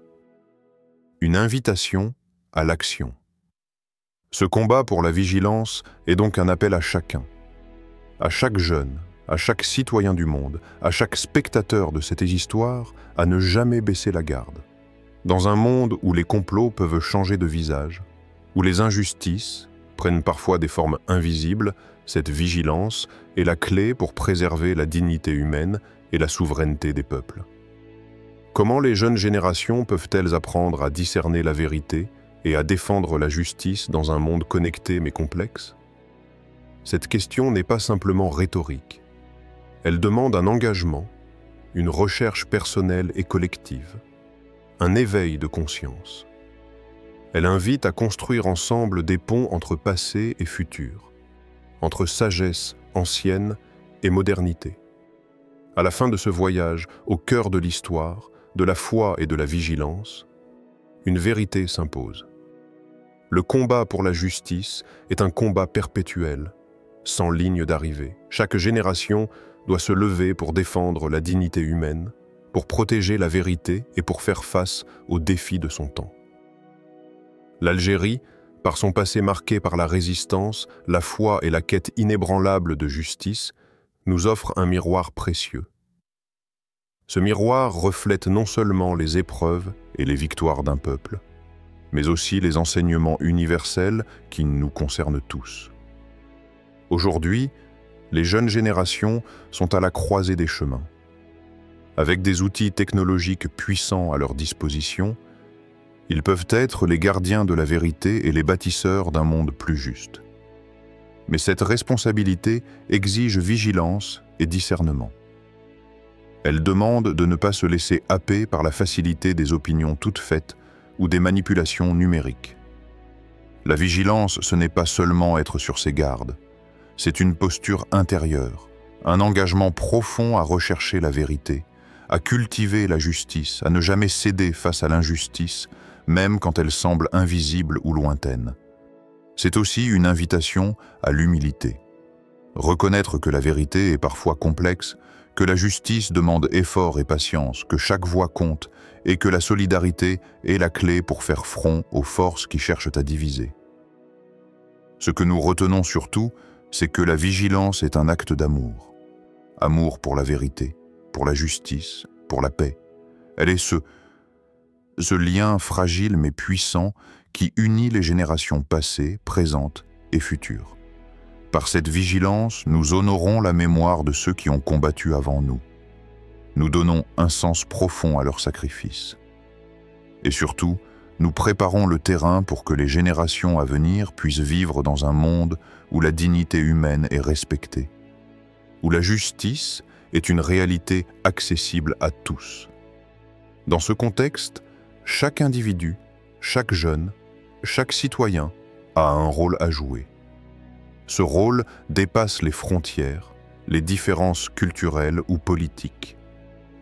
Une invitation à l'action. Ce combat pour la vigilance est donc un appel à chacun, à chaque jeune, à chaque citoyen du monde, à chaque spectateur de cette histoire, à ne jamais baisser la garde. Dans un monde où les complots peuvent changer de visage, où les injustices prennent parfois des formes invisibles, cette vigilance est la clé pour préserver la dignité humaine et la souveraineté des peuples. Comment les jeunes générations peuvent-elles apprendre à discerner la vérité et à défendre la justice dans un monde connecté mais complexe? Cette question n'est pas simplement rhétorique. Elle demande un engagement, une recherche personnelle et collective, un éveil de conscience. Elle invite à construire ensemble des ponts entre passé et futur, entre sagesse ancienne et modernité. À la fin de ce voyage, au cœur de l'histoire, de la foi et de la vigilance, une vérité s'impose. Le combat pour la justice est un combat perpétuel, sans ligne d'arrivée. Chaque génération doit se lever pour défendre la dignité humaine, pour protéger la vérité et pour faire face aux défis de son temps. L'Algérie, par son passé marqué par la résistance, la foi et la quête inébranlable de justice, nous offre un miroir précieux. Ce miroir reflète non seulement les épreuves et les victoires d'un peuple, mais aussi les enseignements universels qui nous concernent tous. Aujourd'hui, les jeunes générations sont à la croisée des chemins. Avec des outils technologiques puissants à leur disposition, ils peuvent être les gardiens de la vérité et les bâtisseurs d'un monde plus juste. Mais cette responsabilité exige vigilance et discernement. Elle demande de ne pas se laisser happer par la facilité des opinions toutes faites ou des manipulations numériques. La vigilance, ce n'est pas seulement être sur ses gardes, c'est une posture intérieure, un engagement profond à rechercher la vérité, à cultiver la justice, à ne jamais céder face à l'injustice, même quand elle semble invisible ou lointaine. C'est aussi une invitation à l'humilité. Reconnaître que la vérité est parfois complexe, que la justice demande effort et patience, que chaque voix compte et que la solidarité est la clé pour faire front aux forces qui cherchent à diviser. Ce que nous retenons surtout, c'est que la vigilance est un acte d'amour. Amour pour la vérité, pour la justice, pour la paix. Elle est ce lien fragile mais puissant qui unit les générations passées, présentes et futures. Par cette vigilance, nous honorons la mémoire de ceux qui ont combattu avant nous. Nous donnons un sens profond à leur sacrifice. Et surtout, nous préparons le terrain pour que les générations à venir puissent vivre dans un monde où la dignité humaine est respectée, où la justice est une réalité accessible à tous. Dans ce contexte, chaque individu, chaque jeune, chaque citoyen a un rôle à jouer. Ce rôle dépasse les frontières, les différences culturelles ou politiques.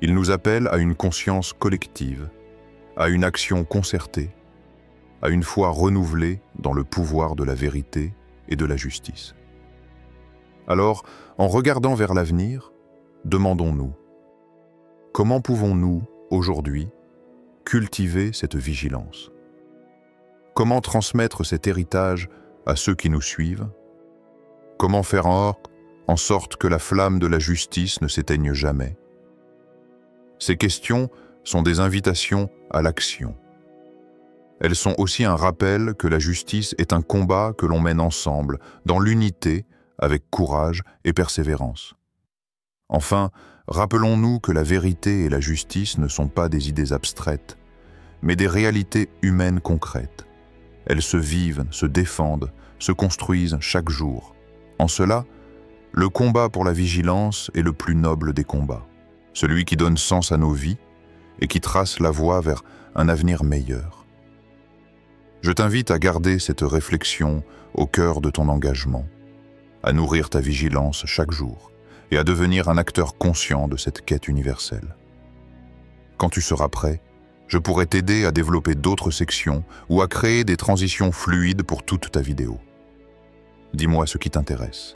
Il nous appelle à une conscience collective, à une action concertée, à une foi renouvelée dans le pouvoir de la vérité et de la justice. Alors, en regardant vers l'avenir, demandons-nous, comment pouvons-nous, aujourd'hui, cultiver cette vigilance? Comment transmettre cet héritage à ceux qui nous suivent? Comment faire en sorte que la flamme de la justice ne s'éteigne jamais? Ces questions sont des invitations à l'action. Elles sont aussi un rappel que la justice est un combat que l'on mène ensemble, dans l'unité, avec courage et persévérance. Enfin, rappelons-nous que la vérité et la justice ne sont pas des idées abstraites, mais des réalités humaines concrètes. Elles se vivent, se défendent, se construisent chaque jour. En cela, Le combat pour la vigilance est le plus noble des combats, celui qui donne sens à nos vies et qui trace la voie vers un avenir meilleur. Je t'invite à garder cette réflexion au cœur de ton engagement, à nourrir ta vigilance chaque jour et à devenir un acteur conscient de cette quête universelle. Quand tu seras prêt, je pourrai t'aider à développer d'autres sections ou à créer des transitions fluides pour toute ta vidéo. Dis-moi ce qui t'intéresse.